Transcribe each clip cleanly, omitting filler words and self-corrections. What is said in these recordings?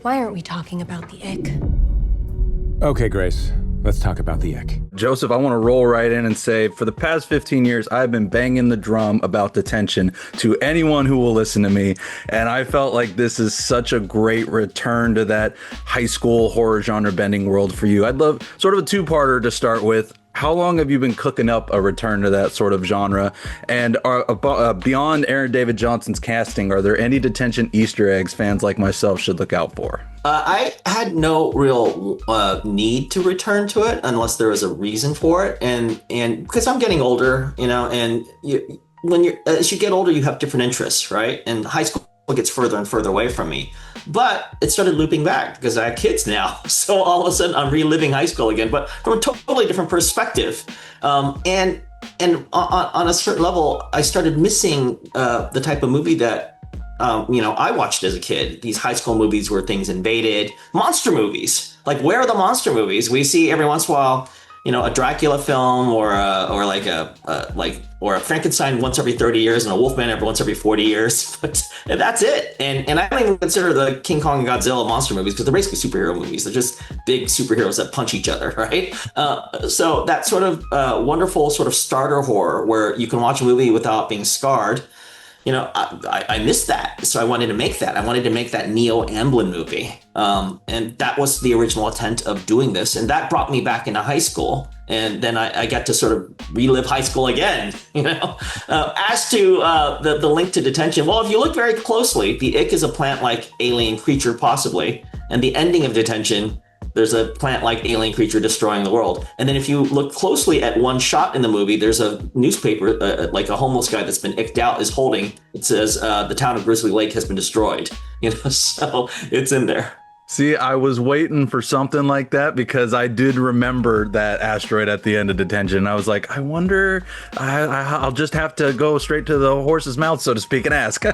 Why aren't we talking about the ick? Okay, Grace, let's talk about the ick. Joseph, I want to roll right in and say, for the past 15 years, I've been banging the drum about Detention to anyone who will listen to me. And I felt like this is such a great return to that high school horror genre bending world for you. I'd love sort of a two-parter to start with. How long have you been cooking up a return to that sort of genre? And beyond Aaron David Johnson's casting, are there any Detention Easter eggs fans like myself should look out for? I had no real need to return to it unless there was a reason for it, and because I'm getting older, and as you get older, you have different interests, right? And high school gets further and further away from me. But it started looping back because I have kids now. So all of a sudden I'm reliving high school again, but from a totally different perspective. And on a certain level, I started missing the type of movie that, I watched as a kid. These high school movies where things invaded. Monster movies. Like, where are the monster movies? We see every once in a while, a Dracula film or a Frankenstein once every 30 years and a Wolfman once every 40 years. But that's it. And I don't even consider the King Kong and Godzilla monster movies because they're basically superhero movies. They're just big superheroes that punch each other, right? So that sort of wonderful sort of starter horror where you can watch a movie without being scarred. I missed that. So I wanted to make that. I wanted to make that Neo Amblin movie. And that was the original intent of doing this. And that brought me back into high school. And then I got to sort of relive high school again, As to the link to Detention, well, if you look very closely, the ick is a plant-like alien creature, possibly. And the ending of Detention, there's a plant-like alien creature destroying the world. And then if you look closely at one shot in the movie, there's a newspaper, like a homeless guy that's been icked out is holding. It says, the town of Grizzly Lake has been destroyed. So it's in there. See, I was waiting for something like that because I did remember that asteroid at the end of Detention. I was like, I wonder, I'll just have to go straight to the horse's mouth, so to speak, and ask.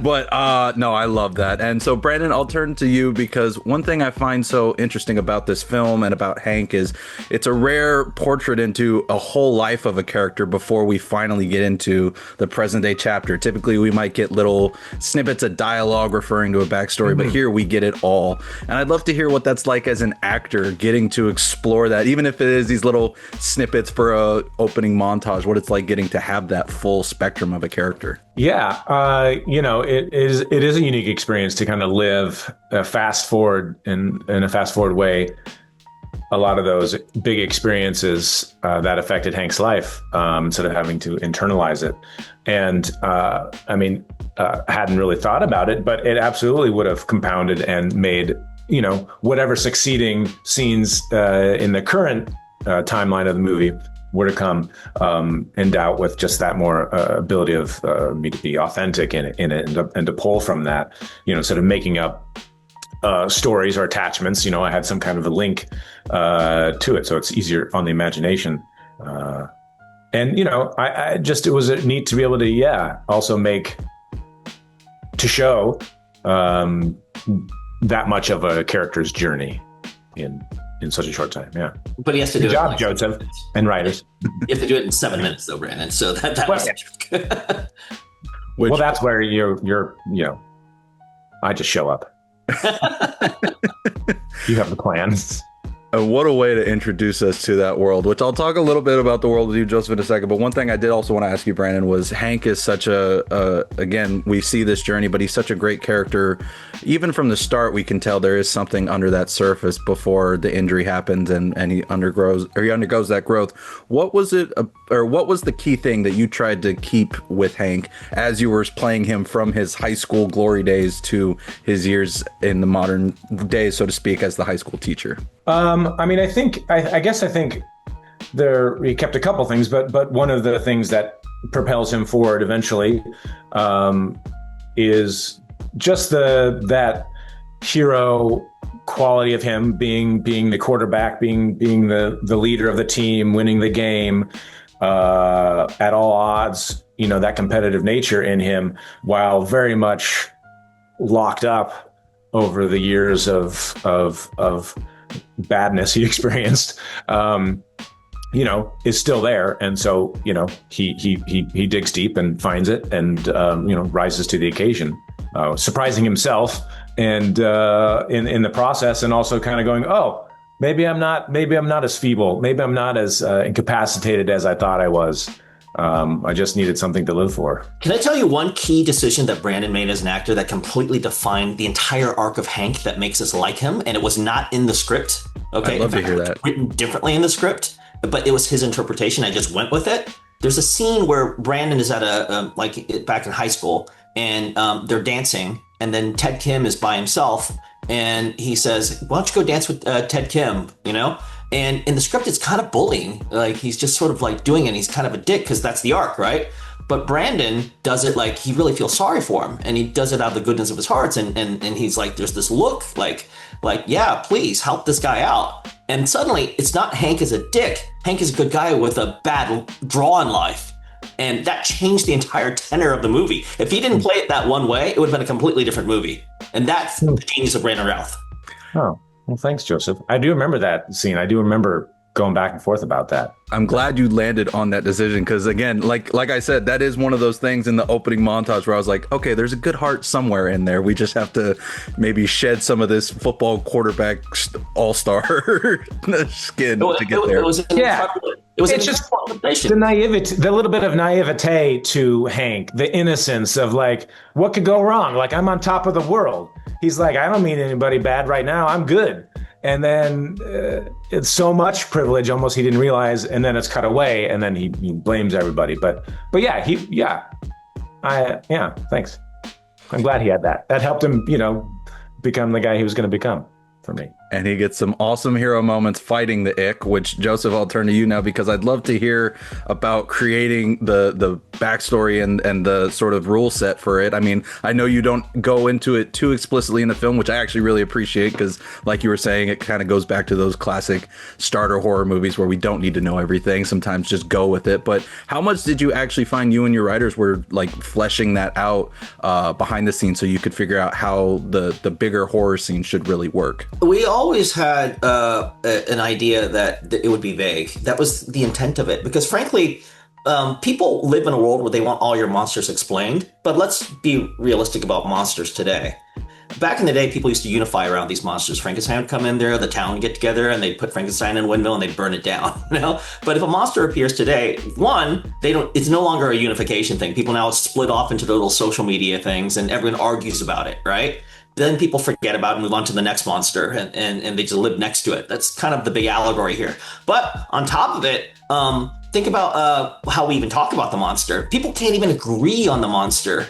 But no, I love that. And so, Brandon, I'll turn to you because one thing I find so interesting about this film and about Hank is it's a rare portrait into a whole life of a character before we finally get into the present day chapter. Typically, we might get little snippets of dialogue referring to a backstory, but here we get it all. And I'd love to hear what that's like as an actor, getting to explore that, even if it is these little snippets for a opening montage, what it's like getting to have that full spectrum of a character. Yeah, it is a unique experience to kind of live fast forward in a fast forward way. A lot of those big experiences that affected Hank's life, instead of having to internalize it. And hadn't really thought about it, but it absolutely would have compounded and made, whatever succeeding scenes in the current timeline of the movie were to come endowed with just that more ability of me to be authentic in it and to pull from that, sort of making up stories or attachments. I had some kind of a link to it, so it's easier on the imagination. It was neat to be able to, also show that much of a character's journey in such a short time. Yeah. But he has to do Good it. job, Joseph, and writers. You have to do it in 7 minutes though, Brandon. So that was well, that's where you're I just show up. You have the plans. And what a way to introduce us to that world, which I'll talk a little bit about the world with you, Joseph, in a second. But one thing I did also want to ask you, Brandon, was Hank is such again, we see this journey, but he's such a great character. Even from the start, we can tell there is something under that surface before the injury happens and he undergoes that growth. What was the key thing that you tried to keep with Hank as you were playing him from his high school glory days to his years in the modern days, so to speak, as the high school teacher? I guess he kept a couple things, but one of the things that propels him forward eventually is just that hero quality of him being the quarterback, being the leader of the team, winning the game at all odds. That competitive nature in him, while very much locked up over the years of badness he experienced, is still there. And so, he digs deep and finds it and, rises to the occasion, surprising himself and in the process, and also kind of going, oh, maybe I'm not as feeble, maybe I'm not as incapacitated as I thought I was. I just needed something to live for. Can I tell you one key decision that Brandon made as an actor that completely defined the entire arc of Hank that makes us like him? And it was not in the script. Okay, I'd love to hear that. Written differently in the script, but it was his interpretation. I just went with it. There's a scene where Brandon is at back in high school, and they're dancing, and then Ted Kim is by himself, and he says, "Why don't you go dance with Ted Kim?" You know. And in the script, it's kind of bullying. Like, he's just sort of like doing it. And he's kind of a dick because that's the arc, right? But Brandon does it like he really feels sorry for him. And he does it out of the goodness of his heart. And he's like, there's this look like, yeah, please help this guy out. And suddenly it's not Hank is a dick. Hank is a good guy with a bad draw in life. And that changed the entire tenor of the movie. If he didn't play it that one way, it would have been a completely different movie. And that's the genius of Brandon Routh. Oh. Well, thanks, Joseph. I do remember that scene. I do remember going back and forth about that. I'm glad you landed on that decision because, again, like I said, that is one of those things in the opening montage where I was like, okay, there's a good heart somewhere in there. We just have to maybe shed some of this football quarterback all-star skin to get there. It was just the naivety, the little bit of naivete to Hank, the innocence of like, what could go wrong? Like, I'm on top of the world. He's like, I don't mean anybody bad right now. I'm good. And then it's so much privilege, almost he didn't realize. And then it's cut away, and then he blames everybody. But yeah, thanks. I'm glad he had that. That helped him, become the guy he was going to become for me. And he gets some awesome hero moments fighting the ick, which, Joseph, I'll turn to you now because I'd love to hear about creating the backstory and the sort of rule set for it. I mean, I know you don't go into it too explicitly in the film, which I actually really appreciate because, like you were saying, it kind of goes back to those classic starter horror movies where we don't need to know everything. Sometimes just go with it. But how much did you actually find you and your writers were like fleshing that out behind the scenes so you could figure out how the bigger horror scene should really work? We always had an idea that it would be vague. That was the intent of it. Because frankly, people live in a world where they want all your monsters explained. But let's be realistic about monsters today. Back in the day, people used to unify around these monsters. Frankenstein would come in there, the town would get together, and they'd put Frankenstein in a windmill and they'd burn it down. But if a monster appears today, it's no longer a unification thing. People now split off into little social media things, and everyone argues about it, right? Then people forget about it and move on to the next monster, and they just live next to it. That's kind of the big allegory here. But on top of it, think about how we even talk about the monster. People can't even agree on the monster.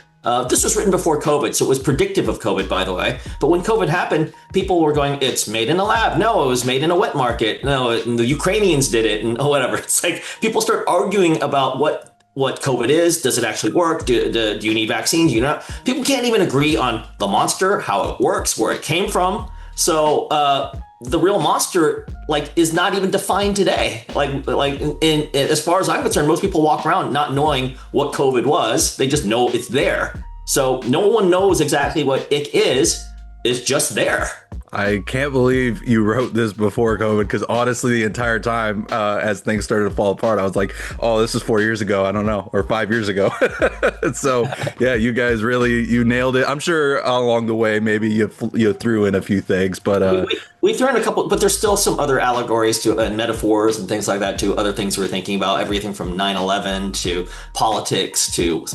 This was written before COVID, so it was predictive of COVID, by the way. But when COVID happened, people were going, it's made in a lab. No, it was made in a wet market. No, the Ukrainians did it, and whatever. It's like people start arguing about what COVID is. Does it actually work? Do you need vaccines? People can't even agree on the monster, how it works, where it came from. So the real monster is not even defined today. As far as I'm concerned, most people walk around not knowing what COVID was. They just know it's there. So no one knows exactly what ick is. It's just there. I can't believe you wrote this before COVID because honestly, the entire time as things started to fall apart, I was like, oh, this is 4 years ago. I don't know, or 5 years ago. So yeah, you guys you nailed it. I'm sure along the way, maybe you threw in a few things, but we threw in a couple, but there's still some other allegories to and metaphors and things like that to other things we're thinking about. Everything from 9/11 to politics to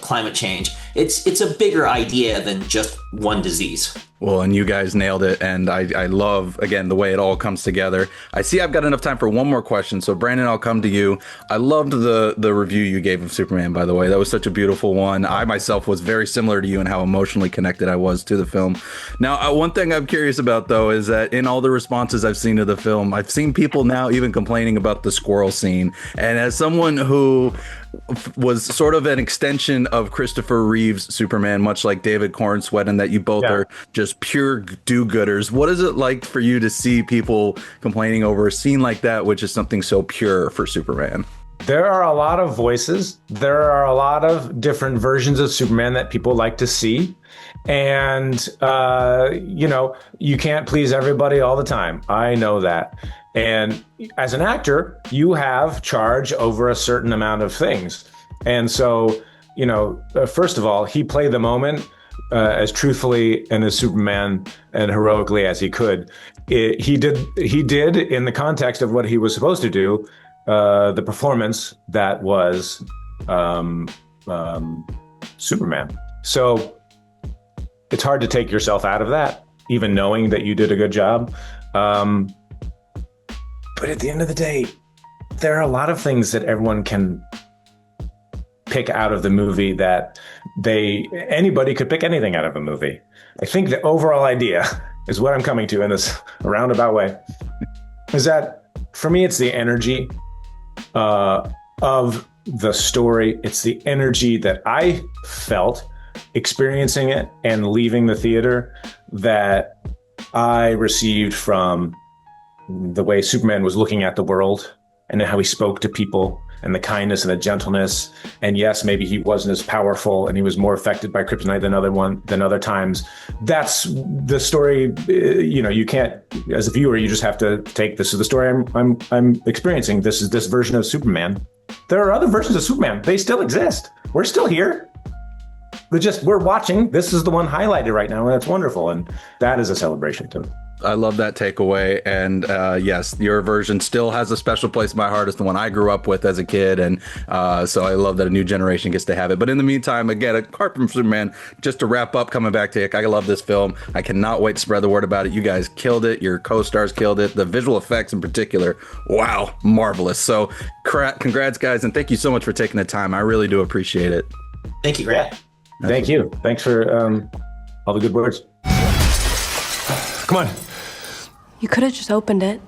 climate change. It's a bigger idea than just one disease. Well, and you guys nailed it. And I love, again, the way it all comes together. I see I've got enough time for one more question. So, Brandon, I'll come to you. I loved the review you gave of Superman, by the way. That was such a beautiful one. I myself was very similar to you in how emotionally connected I was to the film. Now, one thing I'm curious about, though, is that in all the responses I've seen to the film, I've seen people now even complaining about the squirrel scene. And as someone who was sort of an extension of Christopher Reeve's Superman, much like David Cornsweet, and that you both are just pure do-gooders. What is it like for you to see people complaining over a scene like that, which is something so pure for Superman? There are a lot of voices. There are a lot of different versions of Superman that people like to see. And, you can't please everybody all the time. I know that. And as an actor, you have charge over a certain amount of things. And so, first of all, he played the moment. as truthfully and as Superman and heroically as he could. He did in the context of what he was supposed to do, the performance that was Superman. So it's hard to take yourself out of that, even knowing that you did a good job. But at the end of the day, there are a lot of things that everyone can pick out of the movie that anybody could pick anything out of a movie. I think the overall idea is what I'm coming to in this roundabout way, is that for me, it's the energy of the story. It's the energy that I felt experiencing it and leaving the theater that I received from the way Superman was looking at the world and how he spoke to people and the kindness and the gentleness. And yes, maybe he wasn't as powerful and he was more affected by kryptonite than other times. That's the story. You can't, as a viewer, you just have to take this is the story I'm experiencing. This is this version of Superman. There are other versions of Superman. They still exist. We're still here. We're watching. This is the one highlighted right now, and that's wonderful. And that is a celebration too. I love that takeaway. And yes, your version still has a special place in my heart. It's the one I grew up with as a kid. And so I love that a new generation gets to have it. But in the meantime, again, apart from Superman, just to wrap up, coming back to it, I love this film. I cannot wait to spread the word about it. You guys killed it. Your co-stars killed it. The visual effects in particular, wow, marvelous. So congrats, guys. And thank you so much for taking the time. I really do appreciate it. Thank you, Grant. Thank you. Thanks for all the good words. Come on. You could have just opened it.